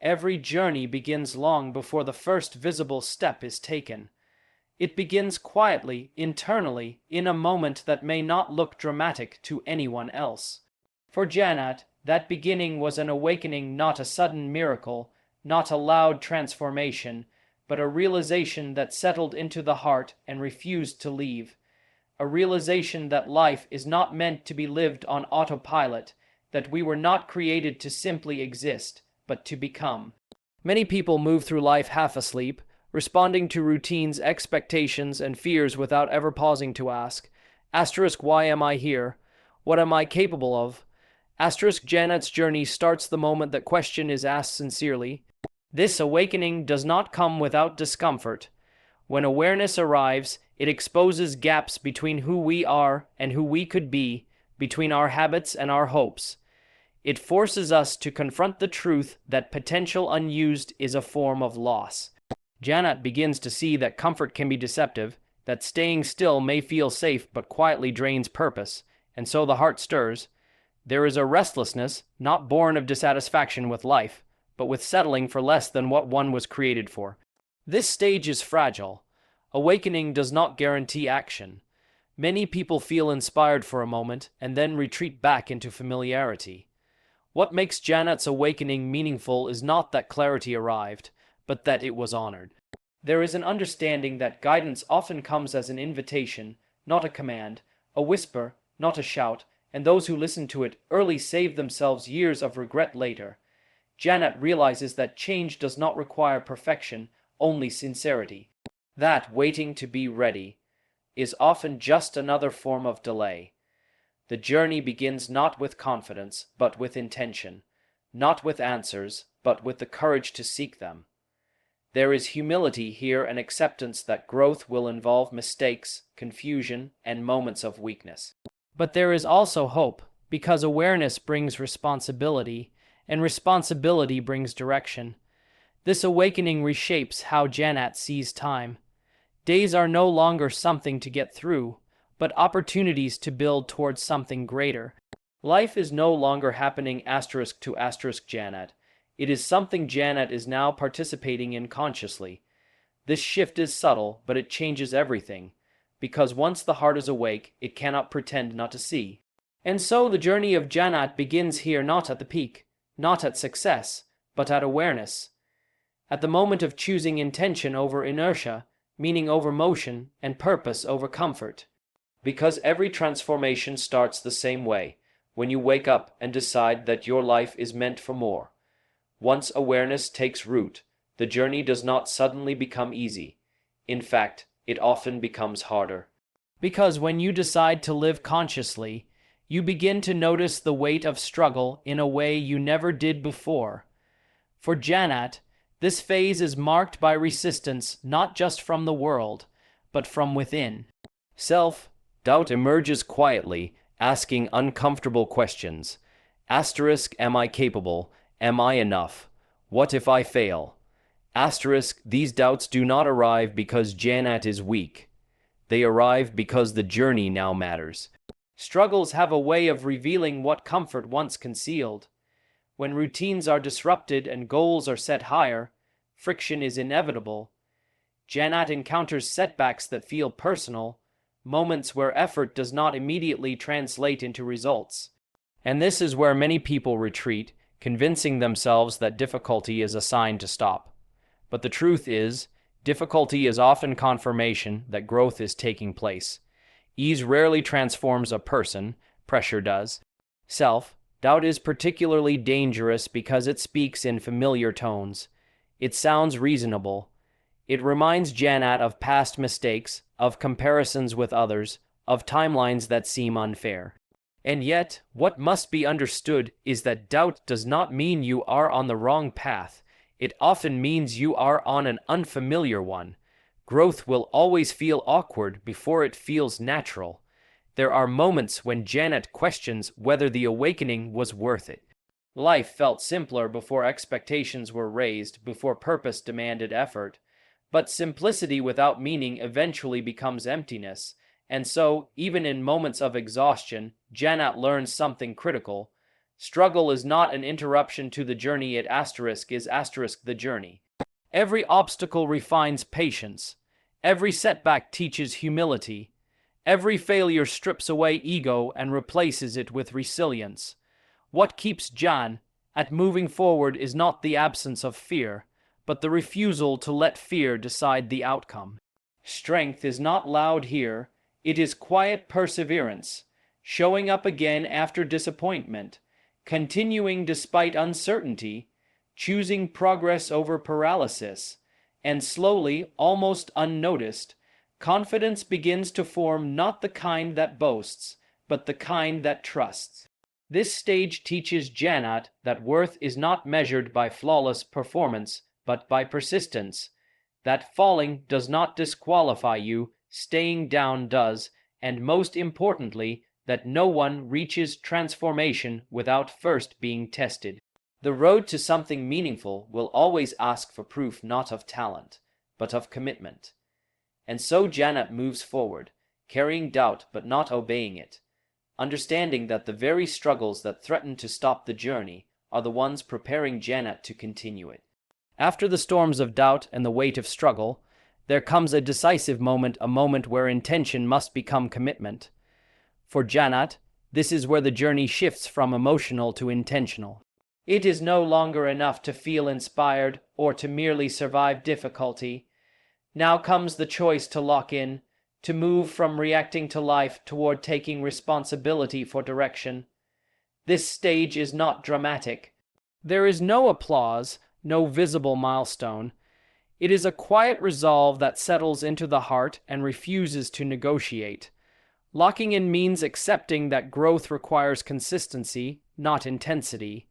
Every journey begins long before the first visible step is taken. It begins quietly, internally, in a moment that may not look dramatic to anyone else. For Jannat, that beginning was an awakening, not a sudden miracle, not a loud transformation, but a realization that settled into the heart and refused to leave. A realization that life is not meant to be lived on autopilot, that we were not created to simply exist, but to become. Many people move through life half asleep, responding to routines, expectations, and fears without ever pausing to ask, why am I here? What am I capable of? Jannat's journey starts the moment that question is asked sincerely. This awakening does not come without discomfort. When awareness arrives, it exposes gaps between who we are and who we could be, between our habits and our hopes. It forces us to confront the truth that potential unused is a form of loss. Jannat begins to see that comfort can be deceptive, that staying still may feel safe but quietly drains purpose, and so the heart stirs. There is a restlessness, not born of dissatisfaction with life, but with settling for less than what one was created for. This stage is fragile. Awakening does not guarantee action. Many people feel inspired for a moment and then retreat back into familiarity. What makes Jannat's awakening meaningful is not that clarity arrived, but that it was honored. There is an understanding that guidance often comes as an invitation, not a command, a whisper, not a shout, and those who listen to it early save themselves years of regret later. Jannat realizes that change does not require perfection, only sincerity. That waiting to be ready is often just another form of delay. The journey begins not with confidence, but with intention, not with answers, but with the courage to seek them. There is humility here and acceptance that growth will involve mistakes, confusion, and moments of weakness. But there is also hope, because awareness brings responsibility, and responsibility brings direction. This awakening reshapes how Jannat sees time. Days are no longer something to get through, but opportunities to build towards something greater. Life is no longer happening ** to Jannat. It is something Jannat is now participating in consciously. This shift is subtle, but it changes everything, because once the heart is awake, it cannot pretend not to see. And so the journey of Jannat begins here, not at the peak, not at success, but at awareness. At the moment of choosing intention over inertia, meaning over motion, and purpose over comfort. Because every transformation starts the same way, when you wake up and decide that your life is meant for more. Once awareness takes root, the journey does not suddenly become easy. In fact, it often becomes harder. Because when you decide to live consciously, you begin to notice the weight of struggle in a way you never did before. For Jannat, this phase is marked by resistance not just from the world, but from within. Self-doubt emerges quietly, asking uncomfortable questions. Am I capable? Am I enough? What if I fail? These doubts do not arrive because Jannat is weak. They arrive because the journey now matters. Struggles have a way of revealing what comfort once concealed. When routines are disrupted and goals are set higher, friction is inevitable. Jannat encounters setbacks that feel personal, moments where effort does not immediately translate into results. And this is where many people retreat, convincing themselves that difficulty is a sign to stop. But the truth is, difficulty is often confirmation that growth is taking place. Ease rarely transforms a person, pressure does. Self-doubt is particularly dangerous because it speaks in familiar tones. It sounds reasonable. It reminds Jannat of past mistakes, of comparisons with others, of timelines that seem unfair. And yet, what must be understood is that doubt does not mean you are on the wrong path. It often means you are on an unfamiliar one. Growth will always feel awkward before it feels natural. There are moments when Jannat questions whether the awakening was worth it. Life felt simpler before expectations were raised, before purpose demanded effort. But simplicity without meaning eventually becomes emptiness. And so, even in moments of exhaustion, Jannat learns something critical. Struggle is not an interruption to the journey, it is the journey. Every obstacle refines patience. Every setback teaches humility. Every failure strips away ego and replaces it with resilience. What keeps Jannah at moving forward is not the absence of fear, but the refusal to let fear decide the outcome. Strength is not loud here, it is quiet perseverance, showing up again after disappointment, continuing despite uncertainty, choosing progress over paralysis, and slowly, almost unnoticed, confidence begins to form, not the kind that boasts, but the kind that trusts. This stage teaches Jannat that worth is not measured by flawless performance, but by persistence, that falling does not disqualify you, staying down does, and most importantly, that no one reaches transformation without first being tested. The road to something meaningful will always ask for proof not of talent, but of commitment. And so Jannat moves forward, carrying doubt but not obeying it, understanding that the very struggles that threaten to stop the journey are the ones preparing Jannat to continue it. After the storms of doubt and the weight of struggle, there comes a decisive moment, a moment where intention must become commitment. For Jannat, this is where the journey shifts from emotional to intentional. It is no longer enough to feel inspired or to merely survive difficulty. Now comes the choice to lock in, to move from reacting to life toward taking responsibility for direction. This stage is not dramatic. There is no applause, no visible milestone. It is a quiet resolve that settles into the heart and refuses to negotiate. Locking in means accepting that growth requires consistency, not intensity.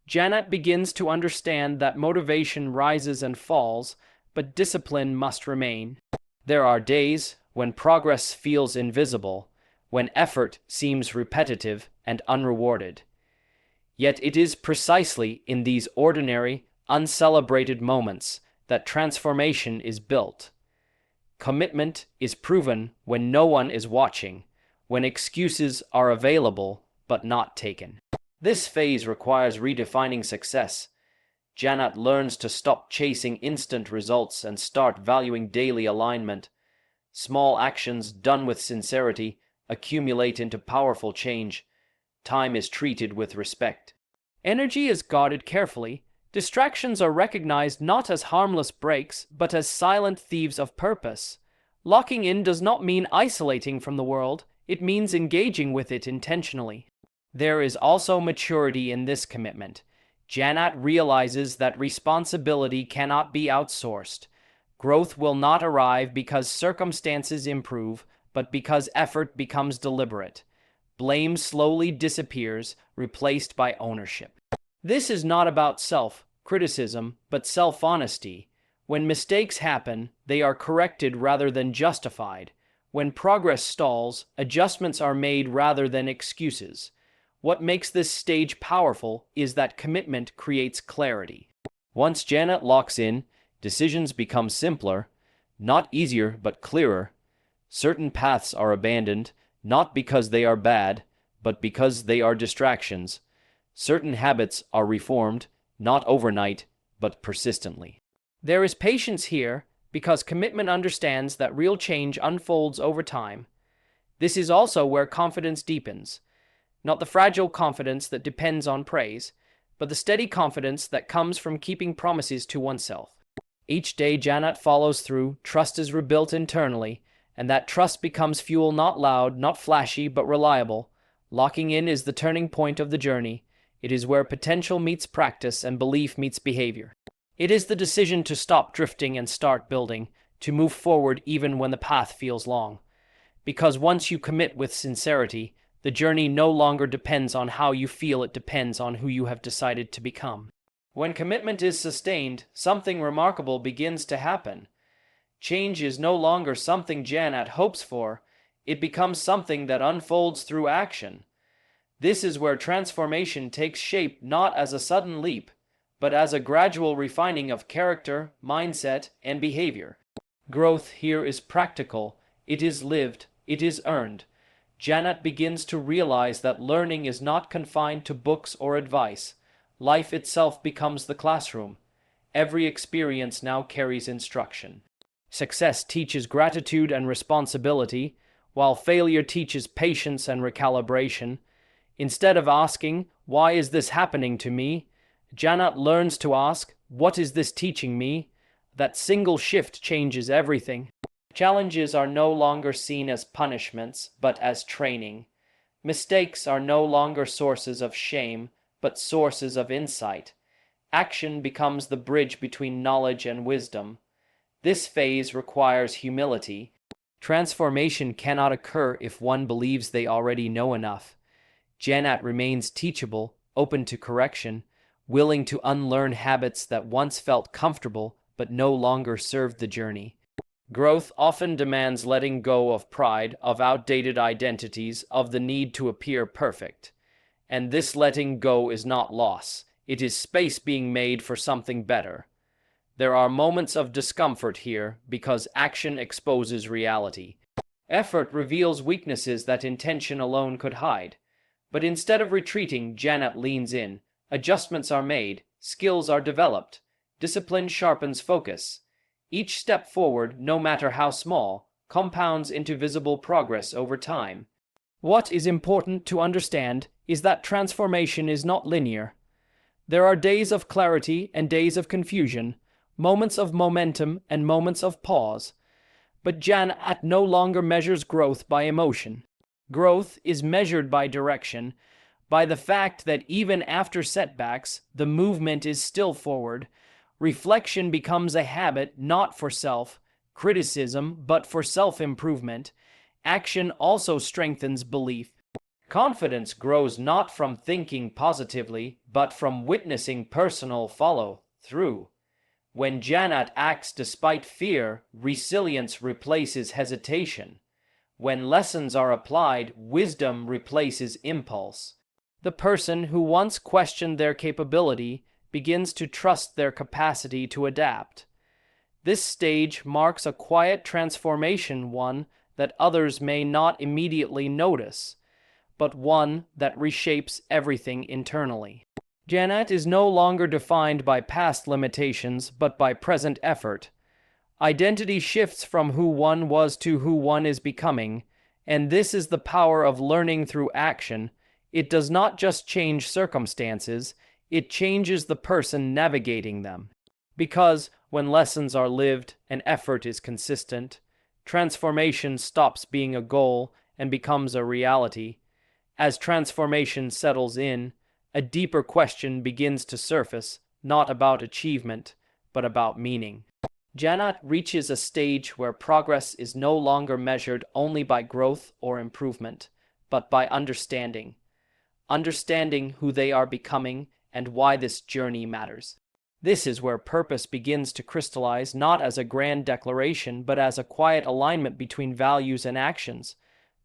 Jannat begins to understand that motivation rises and falls, but discipline must remain. There are days when progress feels invisible, when effort seems repetitive and unrewarded. Yet it is precisely in these ordinary, uncelebrated moments that transformation is built. Commitment is proven when no one is watching, when excuses are available but not taken. This phase requires redefining success. Jannat learns to stop chasing instant results and start valuing daily alignment. Small actions done with sincerity accumulate into powerful change. Time is treated with respect. Energy is guarded carefully. Distractions are recognized not as harmless breaks, but as silent thieves of purpose. Locking in does not mean isolating from the world, it means engaging with it intentionally. There is also maturity in this commitment. Jannat realizes that responsibility cannot be outsourced. Growth will not arrive because circumstances improve, but because effort becomes deliberate. Blame slowly disappears, replaced by ownership. This is not about self-criticism, but self-honesty. When mistakes happen, they are corrected rather than justified. When progress stalls, adjustments are made rather than excuses. What makes this stage powerful is that commitment creates clarity. Once Jannat locks in, decisions become simpler, not easier but clearer. Certain paths are abandoned, not because they are bad, but because they are distractions. Certain habits are reformed, not overnight, but persistently. There is patience here because commitment understands that real change unfolds over time. This is also where confidence deepens. Not the fragile confidence that depends on praise, but the steady confidence that comes from keeping promises to oneself. Each day Jannat follows through, trust is rebuilt internally, and that trust becomes fuel not loud, not flashy, but reliable. Locking in is the turning point of the journey. It is where potential meets practice and belief meets behavior. It is the decision to stop drifting and start building, to move forward even when the path feels long. Because once you commit with sincerity, the journey no longer depends on how you feel, it depends on who you have decided to become. When commitment is sustained, something remarkable begins to happen. Change is no longer something Jannat hopes for, it becomes something that unfolds through action. This is where transformation takes shape not as a sudden leap, but as a gradual refining of character, mindset, and behavior. Growth here is practical, it is lived, it is earned. Jannat begins to realize that learning is not confined to books or advice. Life itself becomes the classroom. Every experience now carries instruction. Success teaches gratitude and responsibility, while failure teaches patience and recalibration. Instead of asking, "Why is this happening to me?" Jannat learns to ask, "What is this teaching me?" That single shift changes everything. Challenges are no longer seen as punishments, but as training. Mistakes are no longer sources of shame, but sources of insight. Action becomes the bridge between knowledge and wisdom. This phase requires humility. Transformation cannot occur if one believes they already know enough. Jannat remains teachable, open to correction, willing to unlearn habits that once felt comfortable but no longer served the journey. Growth often demands letting go of pride, of outdated identities, of the need to appear perfect. And this letting go is not loss, it is space being made for something better. There are moments of discomfort here because action exposes reality. Effort reveals weaknesses that intention alone could hide. But instead of retreating, Jannat leans in. Adjustments are made, skills are developed, discipline sharpens focus. Each step forward, no matter how small, compounds into visible progress over time. What is important to understand is that transformation is not linear. There are days of clarity and days of confusion, moments of momentum and moments of pause. But Jannat no longer measures growth by emotion. Growth is measured by direction, by the fact that even after setbacks, the movement is still forward. Reflection becomes a habit not for self-criticism, but for self-improvement. Action also strengthens belief. Confidence grows not from thinking positively, but from witnessing personal follow-through. When Jannat acts despite fear, resilience replaces hesitation. When lessons are applied, wisdom replaces impulse. The person who once questioned their capability begins to trust their capacity to adapt. This stage marks a quiet transformation, one that others may not immediately notice, but one that reshapes everything internally. Jannat is no longer defined by past limitations, but by present effort. Identity shifts from who one was to who one is becoming, and this is the power of learning through action. It does not just change circumstances, it changes the person navigating them. Because when lessons are lived and effort is consistent, transformation stops being a goal and becomes a reality. As transformation settles in, a deeper question begins to surface, not about achievement, but about meaning. Jannat reaches a stage where progress is no longer measured only by growth or improvement, but by understanding who they are becoming and why this journey matters. This is where purpose begins to crystallize, not as a grand declaration, but as a quiet alignment between values and actions.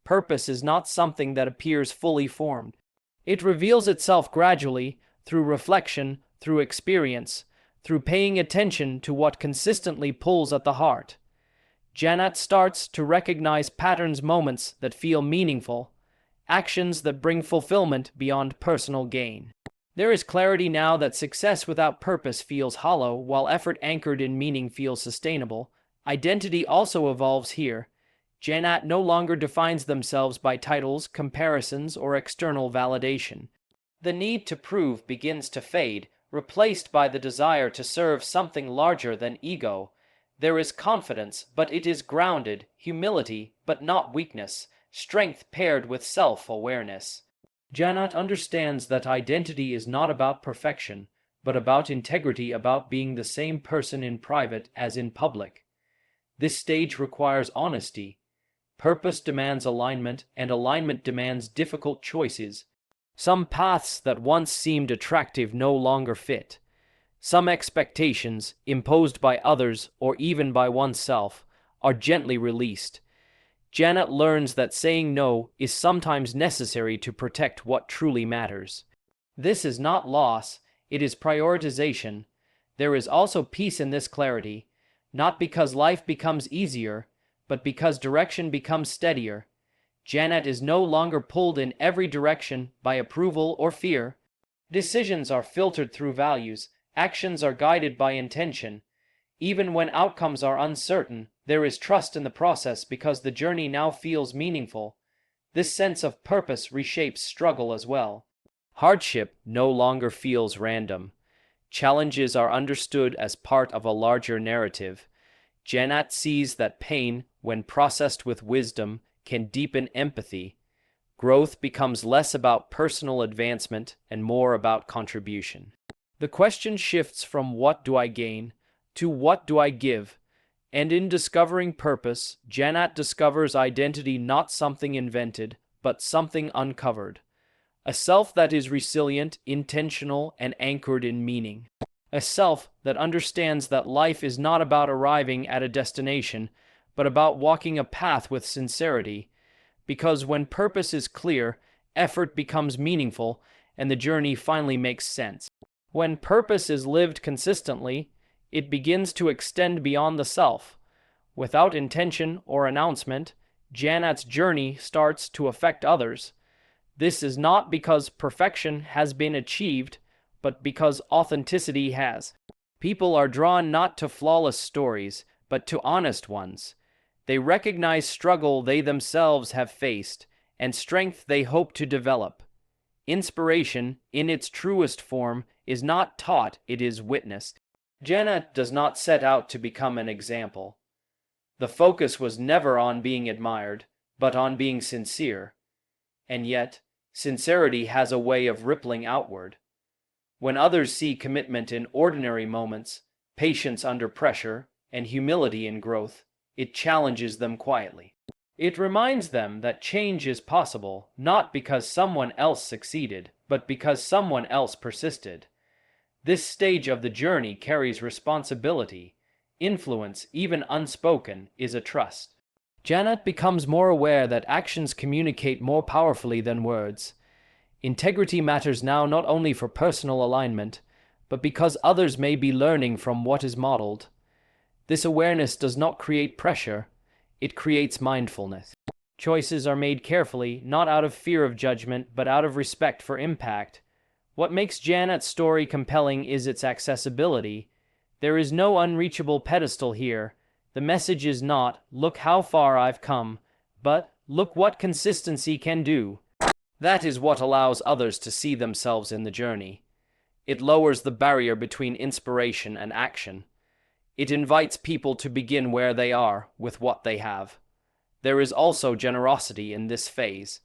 Purpose is not something that appears fully formed. It reveals itself gradually, through reflection, through experience, through paying attention to what consistently pulls at the heart. Jannat starts to recognize patterns, moments that feel meaningful, actions that bring fulfillment beyond personal gain. There is clarity now that success without purpose feels hollow, while effort anchored in meaning feels sustainable. Identity also evolves here. Jannat no longer defines themselves by titles, comparisons, or external validation. The need to prove begins to fade, replaced by the desire to serve something larger than ego. There is confidence, but it is grounded, humility, but not weakness, strength paired with self-awareness. Jannat understands that identity is not about perfection, but about integrity, about being the same person in private as in public. This stage requires honesty. Purpose demands alignment, and alignment demands difficult choices. Some paths that once seemed attractive no longer fit. Some expectations, imposed by others or even by oneself, are gently released. Jannat learns that saying no is sometimes necessary to protect what truly matters. This is not loss, it is prioritization. There is also peace in this clarity, not because life becomes easier, but because direction becomes steadier. Jannat is no longer pulled in every direction by approval or fear. Decisions are filtered through values, actions are guided by intention. Even when outcomes are uncertain, there is trust in the process because the journey now feels meaningful. This sense of purpose reshapes struggle as well. Hardship no longer feels random. Challenges are understood as part of a larger narrative. Jannat sees that pain, when processed with wisdom, can deepen empathy. Growth becomes less about personal advancement and more about contribution. The question shifts from what do I gain to what do I give, and in discovering purpose, Jannat discovers identity not something invented, but something uncovered. A self that is resilient, intentional, and anchored in meaning. A self that understands that life is not about arriving at a destination, but about walking a path with sincerity. Because when purpose is clear, effort becomes meaningful, and the journey finally makes sense. When purpose is lived consistently, it begins to extend beyond the self. Without intention or announcement, Jannat's journey starts to affect others. This is not because perfection has been achieved, but because authenticity has. People are drawn not to flawless stories, but to honest ones. They recognize struggle they themselves have faced, and strength they hope to develop. Inspiration, in its truest form, is not taught, it is witnessed. Jannat does not set out to become an example. The focus was never on being admired, but on being sincere. And yet, sincerity has a way of rippling outward. When others see commitment in ordinary moments, patience under pressure, and humility in growth, it challenges them quietly. It reminds them that change is possible, not because someone else succeeded, but because someone else persisted. This stage of the journey carries responsibility. Influence, even unspoken, is a trust. Jannat becomes more aware that actions communicate more powerfully than words. Integrity matters now not only for personal alignment, but because others may be learning from what is modeled. This awareness does not create pressure, it creates mindfulness. Choices are made carefully, not out of fear of judgment, but out of respect for impact. What makes Jannat's story compelling is its accessibility. There is no unreachable pedestal here. The message is not, look how far I've come, but look what consistency can do. That is what allows others to see themselves in the journey. It lowers the barrier between inspiration and action. It invites people to begin where they are, with what they have. There is also generosity in this phase.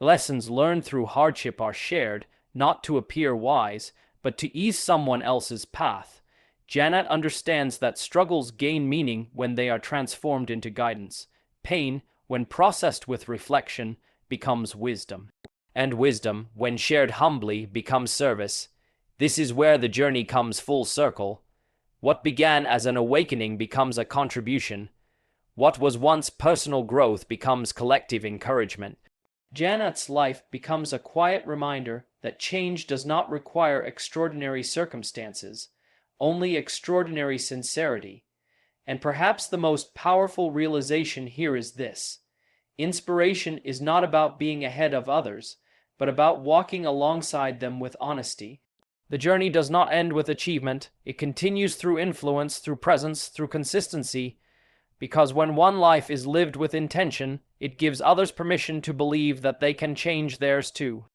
Lessons learned through hardship are shared, not to appear wise, but to ease someone else's path. Jannat understands that struggles gain meaning when they are transformed into guidance. Pain, when processed with reflection, becomes wisdom. And wisdom, when shared humbly, becomes service. This is where the journey comes full circle. What began as an awakening becomes a contribution. What was once personal growth becomes collective encouragement. Jannat's life becomes a quiet reminder that change does not require extraordinary circumstances, only extraordinary sincerity. And perhaps the most powerful realization here is this: inspiration is not about being ahead of others, but about walking alongside them with honesty. The journey does not end with achievement. It continues through influence, through presence, through consistency. Because when one life is lived with intention, it gives others permission to believe that they can change theirs too.